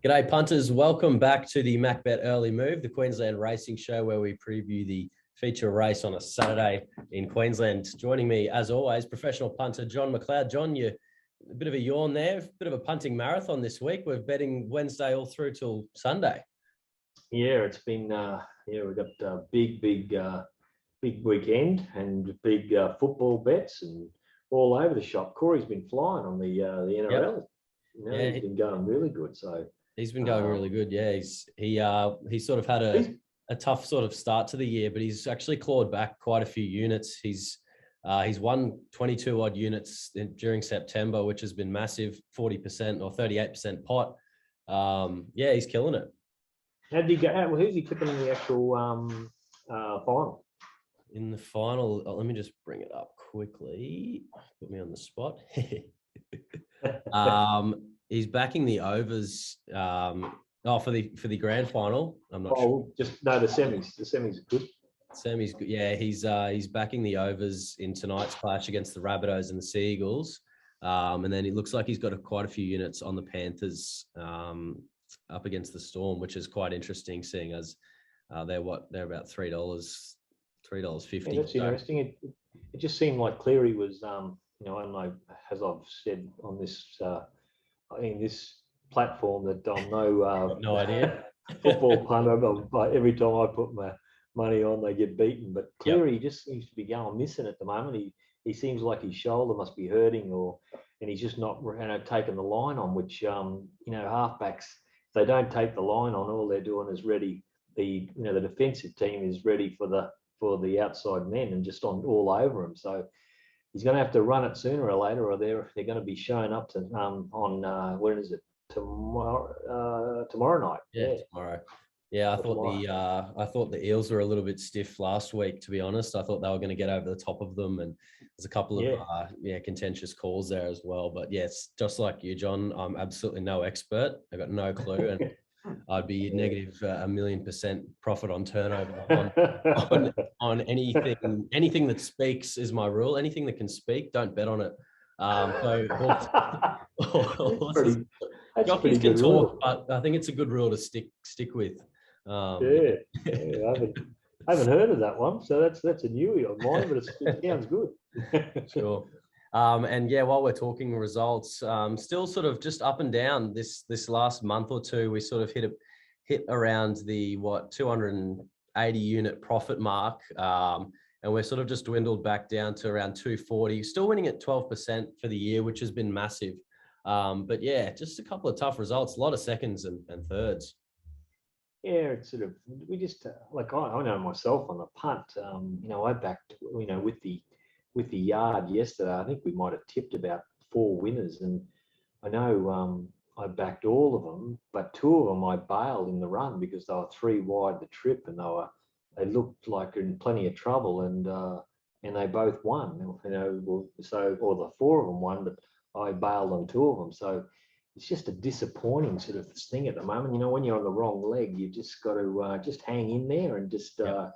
G'day punters, welcome back to the MacBet Early Move, the Queensland racing show where we preview the feature race on a Saturday in Queensland. Joining me, as always, professional punter John Mcleod. John, you a bit of a yawn there, a bit of a punting marathon this week. We're betting Wednesday all through till Sunday. Yeah, it's been we've got a big weekend and big football bets and all over the shop. Corey's been flying on the NRL. Yep. He's been going really good. So he's been going really good. Yeah, he sort of had a tough sort of start to the year, but he's actually clawed back quite a few units. He's won 22 odd units during September, which has been massive, 40% or 38% pot. Yeah, he's killing it. How did he go? Who's he tipping in the actual final? In the final, let me just bring it up quickly. Put me on the spot. He's backing the overs. For the grand final. I'm not sure. The semis. The semis are good. Semis good. Yeah, he's backing the overs in tonight's clash against the Rabbitohs and the Seagulls. And then it looks like he's got quite a few units on the Panthers up against the Storm, which is quite interesting, seeing as they're about $3.50. Yeah, that's interesting. It just seemed like Cleary was, I don't know, as I've said on this, this platform, that I'm no idea football punter, but every time I put my money on, they get beaten. But Cleary just seems to be going missing at the moment. He seems like his shoulder must be hurting, and he's just not taking the line on. Which halfbacks, if they don't take the line on, all they're doing is ready. The defensive team is ready for the outside men and just on all over him. So he's going to have to run it sooner or later, or they're going to be showing up to on when is it? Tomorrow night. Yeah, tomorrow. Yeah, I thought the Eels were a little bit stiff last week, to be honest. I thought they were going to get over the top of them, and there's a couple of contentious calls there as well. But yes, just like you, John, I'm absolutely no expert. I've got no clue, and I'd be negative $1,000,000% profit on turnover on anything that speaks is my rule. Anything that can speak, don't bet on it. Jockeys can talk, but I think it's a good rule to stick with. I haven't heard of that one, so that's a newie on mine, but it sounds good. Sure. And yeah, while we're talking results, still sort of just up and down this last month or two. We sort of hit around the 280 unit profit mark, and we're sort of just dwindled back down to around 240. Still winning at 12% for the year, which has been massive. But yeah, just a couple of tough results, a lot of seconds and thirds. Yeah, it's sort of, we just like I know myself on the punt. I backed with the yard yesterday. I think we might have tipped about 4 winners, and I know I backed all of them, but 2 of them I bailed in the run because they were 3 wide the trip, and they looked like in plenty of trouble, and they both won. Or the 4 of them won, but I bailed on 2 of them. So it's just a disappointing sort of thing at the moment. When you're on the wrong leg, you just got to just hang in there and just to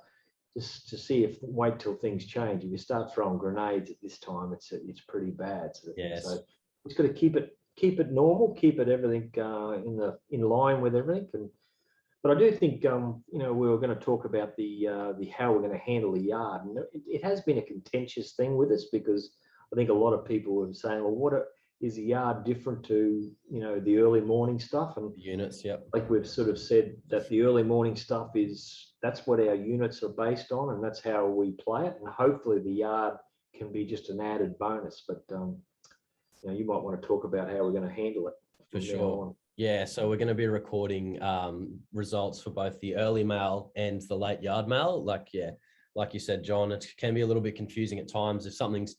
see wait till things change. If you start throwing grenades at this time, it's pretty bad. Sort of thing. So just got to keep it normal, keep it everything in line with everything. But I do think we were going to talk about the how we're going to handle the yard, and it has been a contentious thing with us, because I think a lot of people were saying, well, is the yard different to, the early morning stuff? And units, like we've sort of said, that the early morning stuff that's what our units are based on, and that's how we play it. And hopefully the yard can be just an added bonus. But, you might want to talk about how we're going to handle it. For sure. Yeah, so we're going to be recording results for both the early mail and the late yard mail. Like you said, John, it can be a little bit confusing at times if something's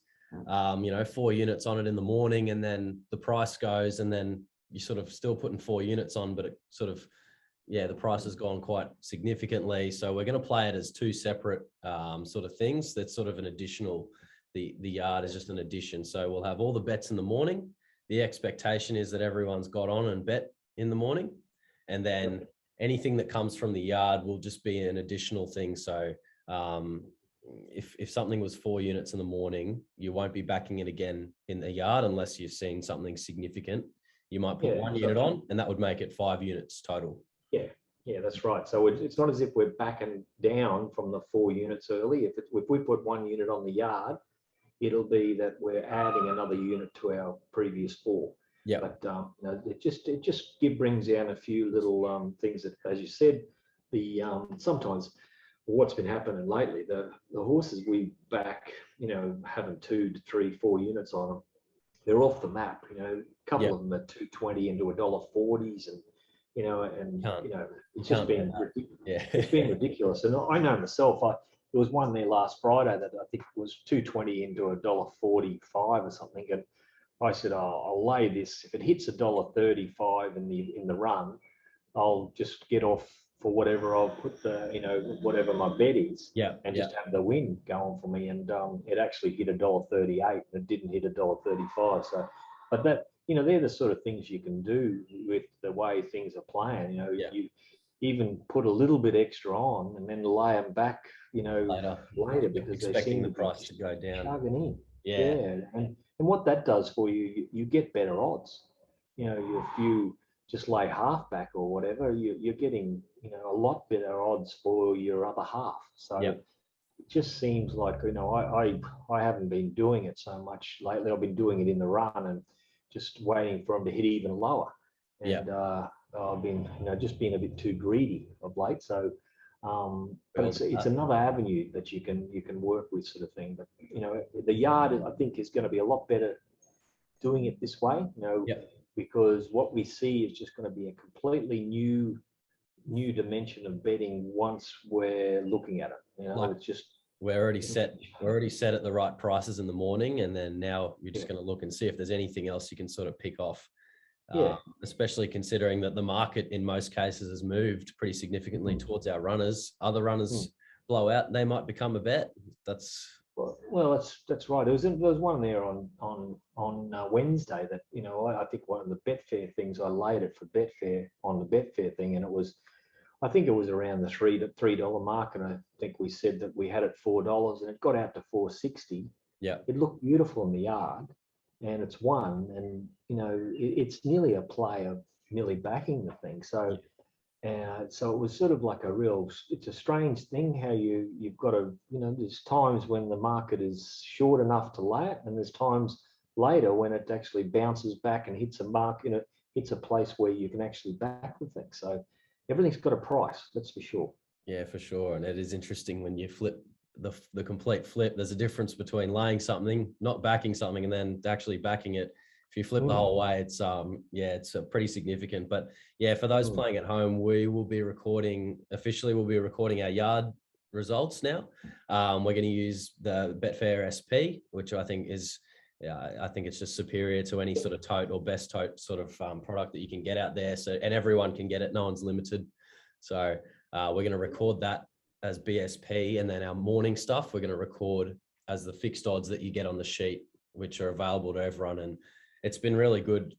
4 units on it in the morning, and then the price goes, and then you sort of still putting 4 units on, but it sort of, the price has gone quite significantly. So we're going to play it as 2 separate sort of things. That's sort of an additional, the yard is just an addition. So we'll have all the bets in the morning. The expectation is that everyone's got on and bet in the morning, and then anything that comes from the yard will just be an additional thing. So if something was 4 units in the morning, you won't be backing it again in the yard unless you've seen something significant you might put one unit on, and that would make it 5 units total. Yeah, that's right. So it's not as if we're backing down from the 4 units early. If we put 1 unit on the yard, it'll be that we're adding another unit to our previous 4. Yeah. But you know, it just brings down a few little things that, as you said, the sometimes what's been happening lately, the horses we back, you know, having 2 to 3, 4 units on them, they're off the map. You know, a couple of them are $2.20 into $1.40s, and you know, it's just been it's been ridiculous. And I know myself, there was one there last Friday that I think was $2.20 into $1.45 or something, and I said, I'll lay this. If it hits $1.35 in the run, I'll just get off for whatever. I'll put the, you know, whatever my bet is, and just have the win going for me. And it actually hit $1.38, and it didn't hit $1.35. So, but that, you know, they're the sort of things you can do with the way things are playing. You know, you even put a little bit extra on and then lay them back, you know, later because they seem the price to go down. Chugging in. And what that does for you, you get better odds. You know, if you just lay half back or whatever, you're getting, you know, a lot better odds for your other half. So it just seems like, you know, I haven't been doing it so much lately. I've been doing it in the run and just waiting for them to hit even lower. And I've been, you know, just being a bit too greedy of late. So, but it's another avenue that you can work with, sort of thing. But you know, the yard, I think, is going to be a lot better doing it this way. You know, because what we see is just going to be a completely new dimension of betting once we're looking at it. You know, it's just we're already set at the right prices in the morning, and then now you're just going to look and see if there's anything else you can sort of pick off. Especially considering that the market in most cases has moved pretty significantly towards our runners. Other runners blow out, they might become a bet. That's right. There was one there on Wednesday that, you know, I think one of the Betfair things, I laid it for Betfair on the Betfair thing, and I think it was around the $3 mark, and I think we said that we had it $4, and it got out to $4.60. Yeah, it looked beautiful in the yard, and it's won, and you know, it's nearly a play of nearly backing the thing. So so it was sort of like it's a strange thing how you've got to, you know, there's times when the market is short enough to lay it, and there's times later when it actually bounces back and hits a mark, you know, hits a place where you can actually back the thing. So everything's got a price, that's for sure. Yeah, for sure. And it is interesting when you flip the complete flip. There's a difference between laying something, not backing something, and then actually backing it. If you flip the whole way, it's it's pretty significant. But yeah, for those playing at home, we'll be recording our yard results now. We're going to use the Betfair SP, which I think is, I think it's just superior to any sort of tote or best tote sort of product that you can get out there. So, and everyone can get it. No one's limited. So we're going to record that as BSP, and then our morning stuff we're going to record as the fixed odds that you get on the sheet, which are available to everyone. And it's been really good,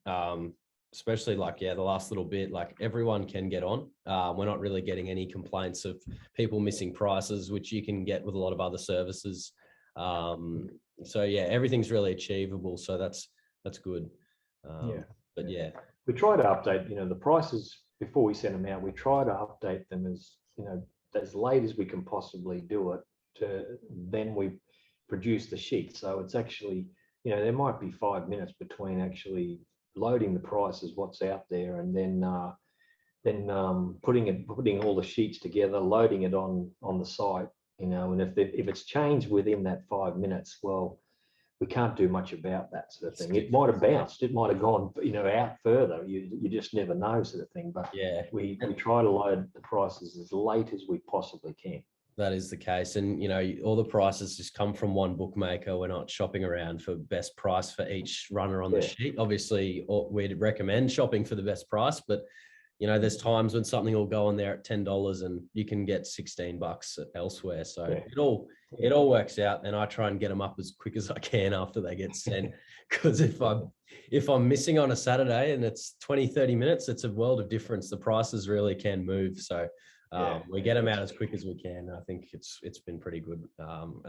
especially like the last little bit, like everyone can get on. We're not really getting any complaints of people missing prices, which you can get with a lot of other services. So yeah, everything's really achievable, so that's good. But we try to update, you know, the prices before we send them out. We try to update them as, you know, as late as we can possibly do it, then we produce the sheet. So it's actually, you know, there might be 5 minutes between actually loading the prices, what's out there, and then putting all the sheets together, loading it on the site, you know. And if it's changed within that 5 minutes, well, we can't do much about that sort of thing. It might have bounced, it might have gone, you know, out further. You just never know, sort of thing. But we try to load the prices as late as we possibly can. That is the case. And, you know, all the prices just come from one bookmaker. We're not shopping around for best price for each runner on the sheet. Obviously, we'd recommend shopping for the best price, but, you know, there's times when something will go on there at $10 and you can get $16 elsewhere. So it all works out, and I try and get them up as quick as I can after they get sent. Because if I'm missing on a Saturday and it's 20, 30 minutes, it's a world of difference. The prices really can move. So We get them out as quick as we can. I think it's been pretty good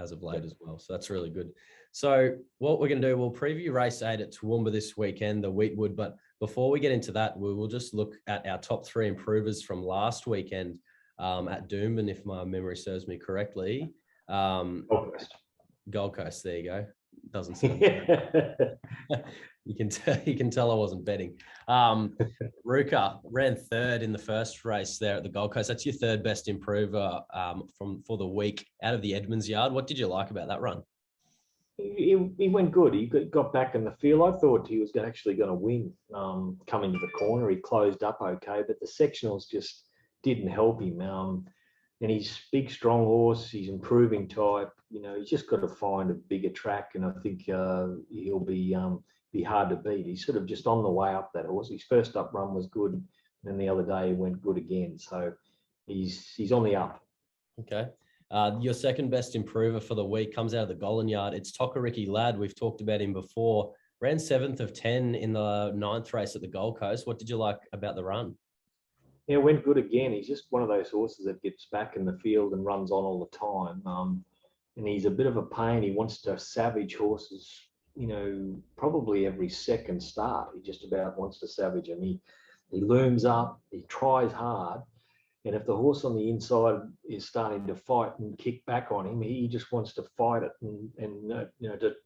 as of late as well. So that's really good. So what we're going to do, we'll preview race 8 at Toowoomba this weekend, the Weetwood. But before we get into that, we will just look at our top 3 improvers from last weekend at Doomben, if my memory serves me correctly. Gold Coast. There you go. Doesn't sound. You can tell I wasn't betting. Ruka ran 3rd in the first race there at the Gold Coast. That's your 3rd best improver for the week out of the Edmonds yard. What did you like about that run? He went good. He got back in the field. I thought he was actually going to win coming to the corner. He closed up okay, but the sectionals just didn't help him. And he's big, strong horse. He's improving type. He's just got to find a bigger track, and I think he'll be hard to beat. He's sort of just on the way up, that horse. His first up run was good, and then the other day he went good again. So he's on the up. Okay. Your second best improver for the week comes out of the Golan yard. It's Tokorikki Lad. We've talked about him before. Ran 7th of 10 in the 9th race at the Gold Coast. What did you like about the run? Yeah, went good again. He's just one of those horses that gets back in the field and runs on all the time. And he's a bit of a pain. He wants to savage horses, probably every second start. He just about wants to savage them. He looms up, he tries hard. And if the horse on the inside is starting to fight and kick back on him, he just wants to fight it and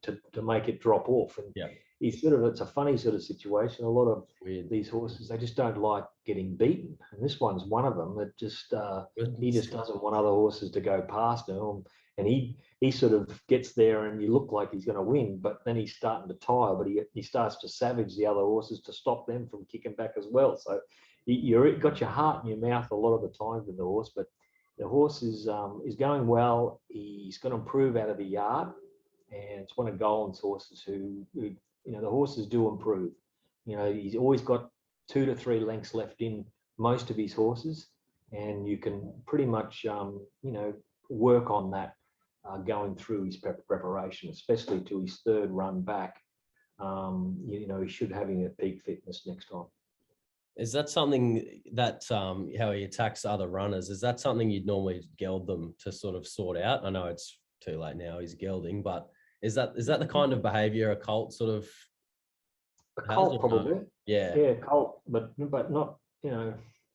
to make it drop off. And it's a funny sort of situation. A lot of these horses, they just don't like getting beaten. And this one's one of them that just, he just doesn't want other horses to go past him. And he sort of gets there and you look like he's going to win, but then he's starting to tire, but he starts to savage the other horses to stop them from kicking back as well. So you've got your heart in your mouth a lot of the time with the horse, but the horse is going well. He's going to improve out of the yard, and it's one of Golan's horses who the horses do improve. He's always got 2 to 3 lengths left in most of his horses, and you can pretty much work on that going through his preparation, especially to his 3rd run back. He should have him at peak fitness next time. Is that something that how he attacks other runners? Is that something you'd normally geld them to sort of sort out? I know it's too late now. He's gelding, but is that the kind of behaviour a colt sort of? A colt probably. Yeah, colt, but not. They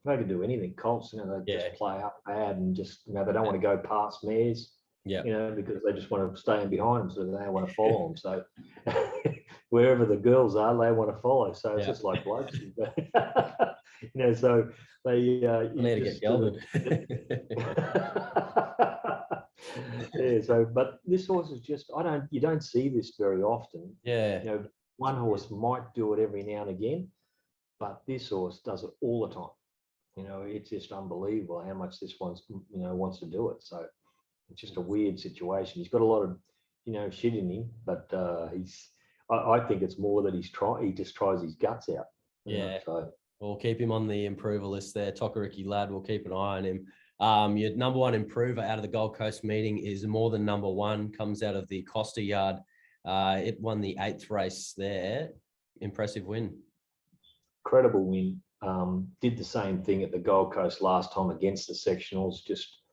can do anything. Colts, they just play up bad and just they don't want to go past mares. Yeah. Because they just want to stay in behind them, so they don't want to follow them. So wherever the girls are, they want to follow. So it's just like blokes. So they need to get gelded. But this horse is just you don't see this very often. Yeah. One horse might do it every now and again, but this horse does it all the time. It's just unbelievable how much this one's wants to do it. So it's just a weird situation. He's got a lot of shit in him, but I think it's more that he just tries his guts out. So we'll keep him on the improver list there. Tokorikki Lad, we'll keep an eye on him. Your number 1 improver out of the Gold Coast meeting is More Than Number 1, comes out of the Costa yard. It won the 8th race there. Impressive win. Incredible win. Did the same thing at the Gold Coast last time against the sectionals. Just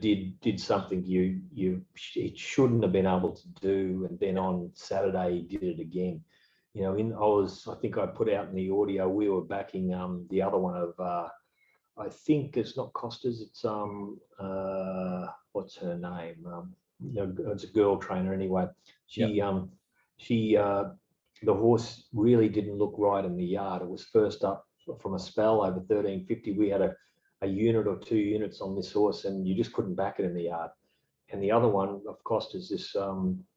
did something it shouldn't have been able to do, and then on Saturday he did it again. I think I put out in the audio, we were backing the other one of I think it's not Costas, it's what's her name? It's a girl trainer anyway. The horse really didn't look right in the yard. It was first up from a spell over 1350. We had a unit or 2 units on this horse, and you just couldn't back it in the yard. And the other one, of course, is this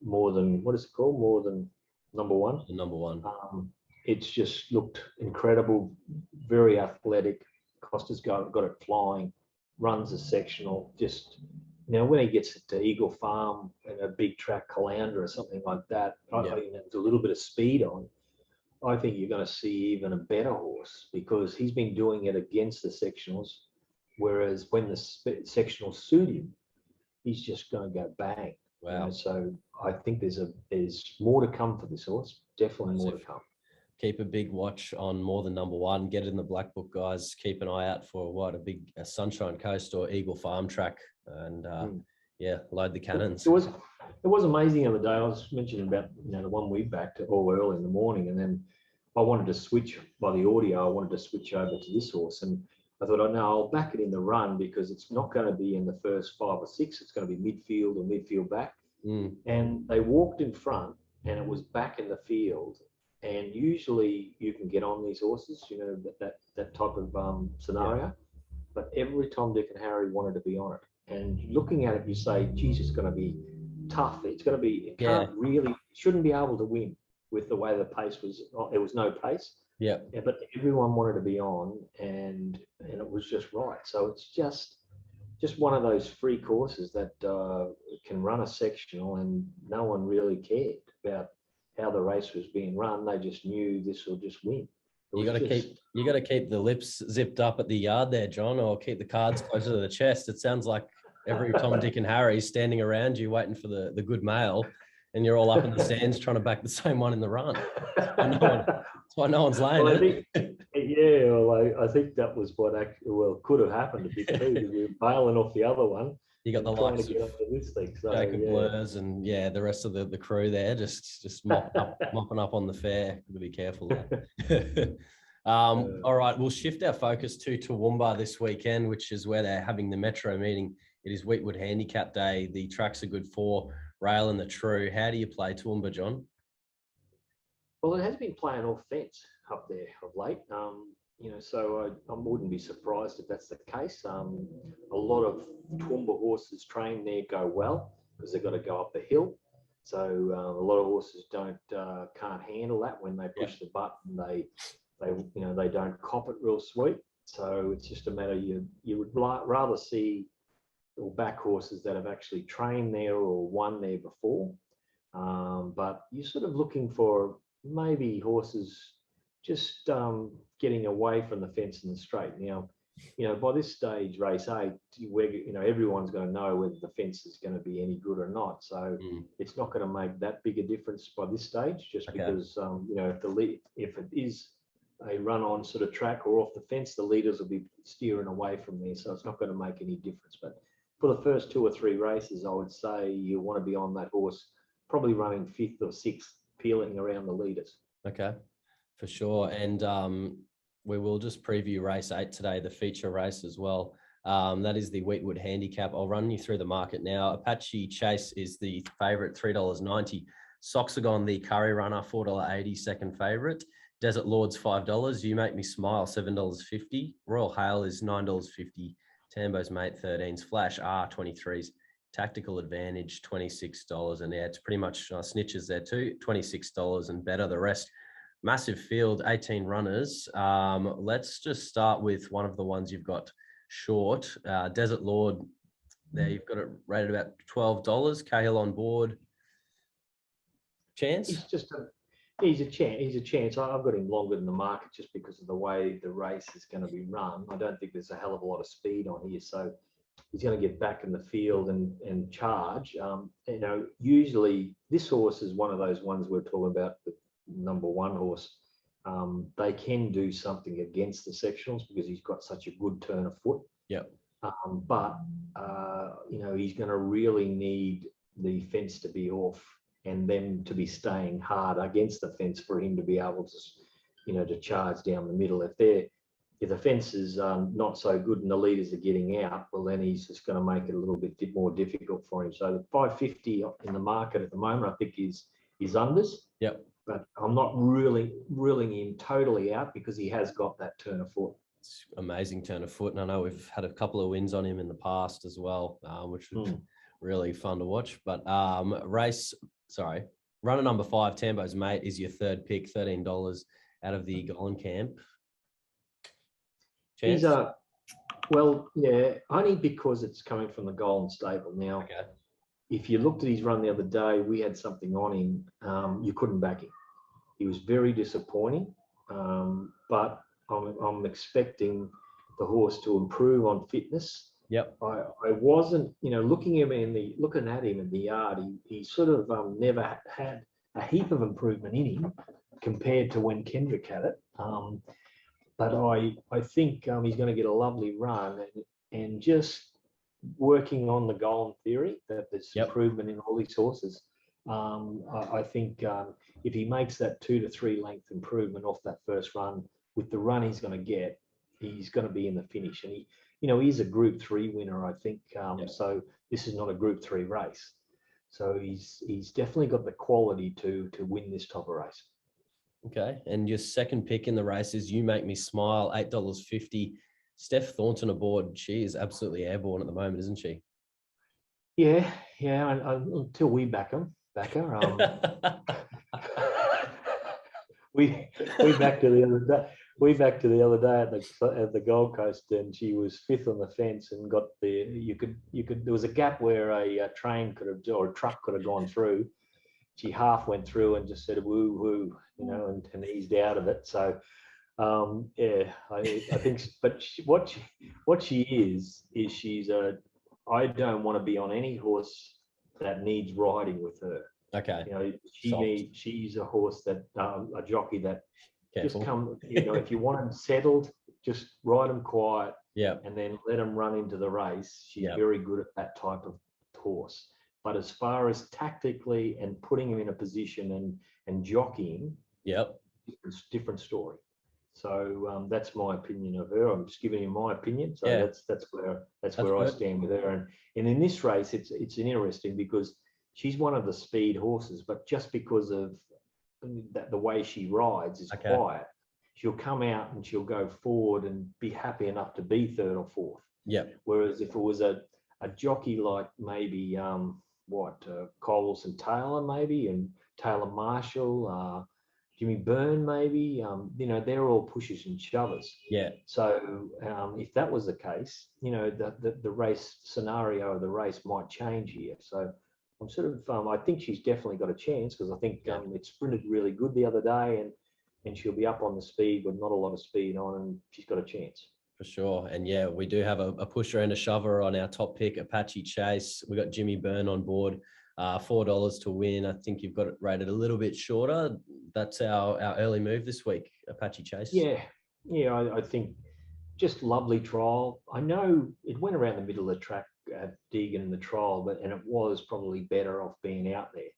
More Than, what is it called? More Than Number 1. The number 1. It's just looked incredible, very athletic. Costa's got it flying, runs a sectional. Just when he gets to Eagle Farm and a big track, Caloundra or something like that, there's a little bit of speed on. I think you're going to see even a better horse, because he's been doing it against the sectionals. Whereas when the sectionals suit him, he's just going to go bang. Wow. So I think there's more to come for this horse. Definitely more to come. keep a big watch on More Than Number One. Get it in the black book, guys. Keep an eye out for a Sunshine Coast or Eagle Farm track, and yeah, load the cannons. It was amazing the other day. I was mentioning about the one we backed all early in the morning, and then I wanted to switch by the audio. I wanted to switch over to this horse, and I thought, oh no, I'll back it in the run because it's not going to be in the first 5 or 6. It's going to be midfield or midfield back. And they walked in front, and it was back in the field. And usually you can get on these horses, that type of scenario. Yeah. But every time Dick and Harry wanted to be on it. And looking at it, you say, geez, it's going to be tough. It's going to be, shouldn't be able to win with the way the pace was. There was no pace. Yeah. But everyone wanted to be on, and it was just right. So it's just one of those free courses that can run a sectional, and no one really cared about how the race was being run. They just knew this will just win. You got to keep the lips zipped up at the yard there, John, or keep the cards closer to the chest. It sounds like every Tom, Dick, and Harry standing around you waiting for the good mail, and you're all up in the stands trying to back the same one in the run. That's why no one's laying it. I think that was what could have happened a bit too. We were bailing off the other one. You got the likes of this thing. So, Jacob Blurs and the rest of the crew there just mopping up on the fair. Got to be careful there. All right, we'll shift our focus to Toowoomba this weekend, which is where they're having the Metro meeting. It is Weetwood Handicap Day. The tracks are good for rail and the true. How do you play Toowoomba, John? Well, it has been playing off fence up there of late. So I wouldn't be surprised if that's the case. A lot of Toowoomba horses trained there go well because they've got to go up the hill. So a lot of horses can't handle that when they push the button. They don't cop it real sweet. So it's just a matter you would rather see or back horses that have actually trained there or won there before. But you're sort of looking for maybe horses just getting away from the fence and the straight. Now, by this stage, race 8, everyone's going to know whether the fence is going to be any good or not. So it's not going to make that big a difference by this stage, just because if it is a run-on sort of track or off the fence, the leaders will be steering away from there. So it's not going to make any difference. But for the first 2 or 3 races, I would say you want to be on that horse, probably running 5th or 6th, peeling around the leaders. Okay, for sure. And we will just preview race 8 today, the feature race as well. That is the Weetwood Handicap. I'll run you through the market now. Apache Chase is the favourite, $3.90. Soxagon, the Curry Runner, $4.80, second favourite. Desert Lords, $5. You Make Me Smile, $7.50. Royal Hail is $9.50. Tambo's Mate, 13s. Flash R, 23s. Tactical Advantage, $26. And it's pretty much snitches there too, $26 and better. The rest, massive field, 18 runners. Let's just start with one of the ones you've got short. Desert Lord, there you've got it rated about $12. Cahill on board. Chance? He's a chance. I've got him longer than the market just because of the way the race is going to be run. I don't think there's a hell of a lot of speed on here, so he's going to get back in the field and charge. Usually this horse is one of those ones we're talking about, the number 1 horse. They can do something against the sectionals because he's got such a good turn of foot. Yep. But he's going to really need the fence to be off and them to be staying hard against the fence for him to be able to, to charge down the middle. If the fence is not so good and the leaders are getting out, well, then he's just going to make it a little bit more difficult for him. So the 550 in the market at the moment, I think is unders. Yep. But I'm not really ruling him totally out because he has got that turn of foot. It's amazing turn of foot. And I know we've had a couple of wins on him in the past as well, which was really fun to watch. But runner number 5, Tambo's Mate, is your third pick, $13 out of the Golden Camp. Chance? He's only because it's coming from the Golden Stable. Now, if you looked at his run the other day, we had something on him. You couldn't back him. He was very disappointing, but I'm expecting the horse to improve on fitness. Yep. I wasn't, looking at him in the yard, he sort of never had a heap of improvement in him. compared to when Kendrick had it. But I think he's going to get a lovely run, and just working on the golden theory that there's improvement in all these horses. I think if he makes that 2 to 3 length improvement off that first run with the run he's going to get, he's going to be in the finish. And he's a Group 3 winner, I think. So this is not a Group 3 race. So he's definitely got the quality to win this type of race. Okay. And your second pick in the race is You Make Me Smile, $8.50. Steph Thornton aboard. She is absolutely airborne at the moment, isn't she? Yeah. Until we back her. We backed her the other day. We backed her the other day at the Gold Coast, and she was 5th on the fence and got there. You could. There was a gap where a train or a truck could have gone through. She half went through and just said woo woo, and eased out of it. So, I think. But what she is she's a. I don't want to be on any horse that needs riding with her. Okay. She's a horse that a jockey that Careful. just come. If you want them settled, just ride them quiet. Yeah. And then let them run into the race. She's very good at that type of horse. But as far as tactically and putting him in a position and jockeying, different story. So that's my opinion of her. I'm just giving you my opinion. So that's where I stand with her. And in this race, it's an interesting because she's one of the speed horses, but just because of the way she rides is quiet, she'll come out and she'll go forward and be happy enough to be 3rd or 4th. Yeah. Whereas if it was a jockey like maybe Cole Wilson Taylor maybe, and Taylor Marshall, Jimmy Byrne maybe, they're all pushers and shovers. Yeah. So if that was the case, the race scenario of the race might change here. So I'm sort of, I think she's definitely got a chance because I think it sprinted really good the other day, and she'll be up on the speed with not a lot of speed on, and she's got a chance. For sure. And we do have a pusher and a shover on our top pick, Apache Chase. We got Jimmy Byrne on board, $4 to win. I think you've got it rated a little bit shorter. That's our early move this week, Apache Chase. Yeah. I think just lovely trial. I know it went around the middle of the track at Deegan in the trial, and it was probably better off being out there.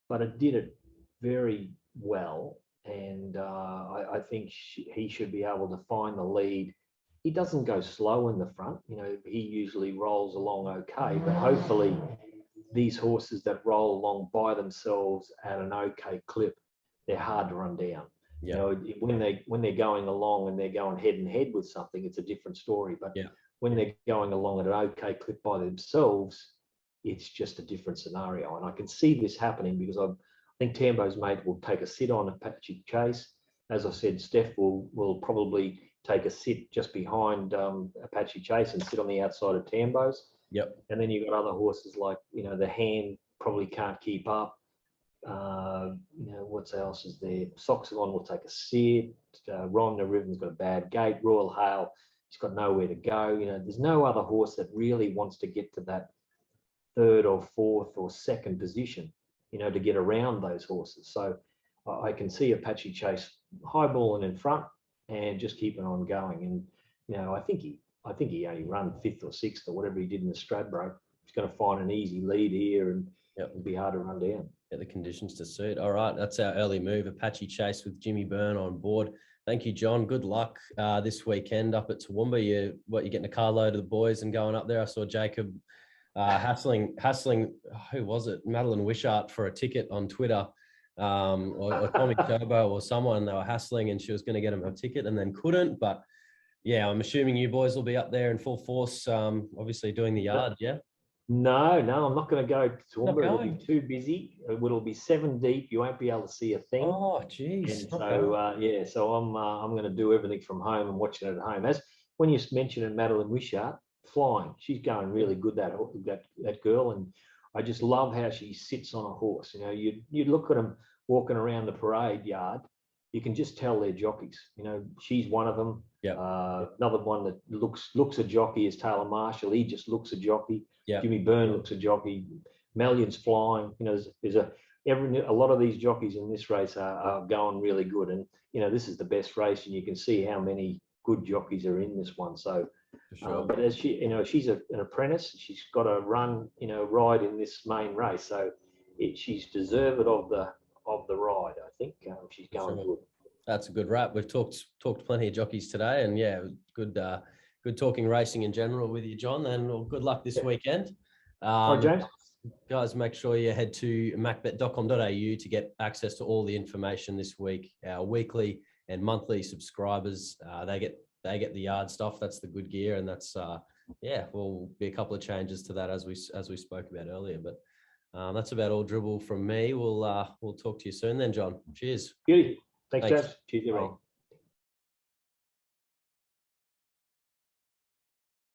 But it did it very well, and I think he should be able to find the lead. He doesn't go slow in the front. He usually rolls along okay, but hopefully these horses that roll along by themselves at an okay clip, they're hard to run down. Yeah. When they're going along and they're going head and head with something, it's a different story. But when they're going along at an okay clip by themselves, it's just a different scenario. And I can see this happening because I think Tambo's mate will take a sit on Apache Chase. As I said, Steph will probably take a sit just behind Apache Chase and sit on the outside of Tambo's. Yep. And then you've got other horses like, the Hand probably can't keep up. What else is there? Soxalon will take a sit. Ron the Riven's got a bad gate. Royal Hail, he's got nowhere to go. There's no other horse that really wants to get to that 3rd or 4th or 2nd position, to get around those horses. So I can see Apache Chase highballing in front and just keeping on going. And, I think he only run 5th or 6th or whatever he did in the Stradbroke. He's going to find an easy lead here and it'll be hard to run down. Get the conditions to suit. All right, that's our early move, Apache Chase with Jimmy Byrne on board. Thank you, John. Good luck this weekend up at Toowoomba. You're getting a carload of the boys and going up there. I saw Jacob hassling, who was it? Madeline Wishart for a ticket on Twitter. Or Tommy Turbo or someone. They were hassling and she was going to get him a ticket and then couldn't. But I'm assuming you boys will be up there in full force, obviously doing the yard, yeah? No, I'm not going to go to Toowoomba. It'll be too busy. It'll be 7 deep. You won't be able to see a thing. Oh, geez. And so, so I'm going to do everything from home and watching it at home. As when you mentioned Madeline Wishart, flying, she's going really good, that girl. And I just love how she sits on a horse. You look at them walking around the parade yard, you can just tell they're jockeys. She's one of them. Another one that looks a jockey is Taylor Marshall. He just looks a jockey. Jimmy Byrne looks a jockey. Mallion's flying. There's a lot of these jockeys in this race are going really good, and this is the best race, and you can see how many good jockeys are in this one. So, For sure. but as she's an apprentice, she's got to ride in this main race, so she's deserved of the ride. I think she's going good. That's a good wrap. We've talked plenty of jockeys today, and yeah, good talking racing in general with you, John. And good luck this weekend. James. Guys, make sure you head to macbet.com.au to get access to all the information this week. Our weekly and monthly subscribers, they get the yard stuff. That's the good gear, and that's will be a couple of changes to that as we spoke about earlier. But that's about all dribble from me. We'll talk to you soon then, John. Cheers. Beauty. Thanks, Jeff. Cheers, everyone.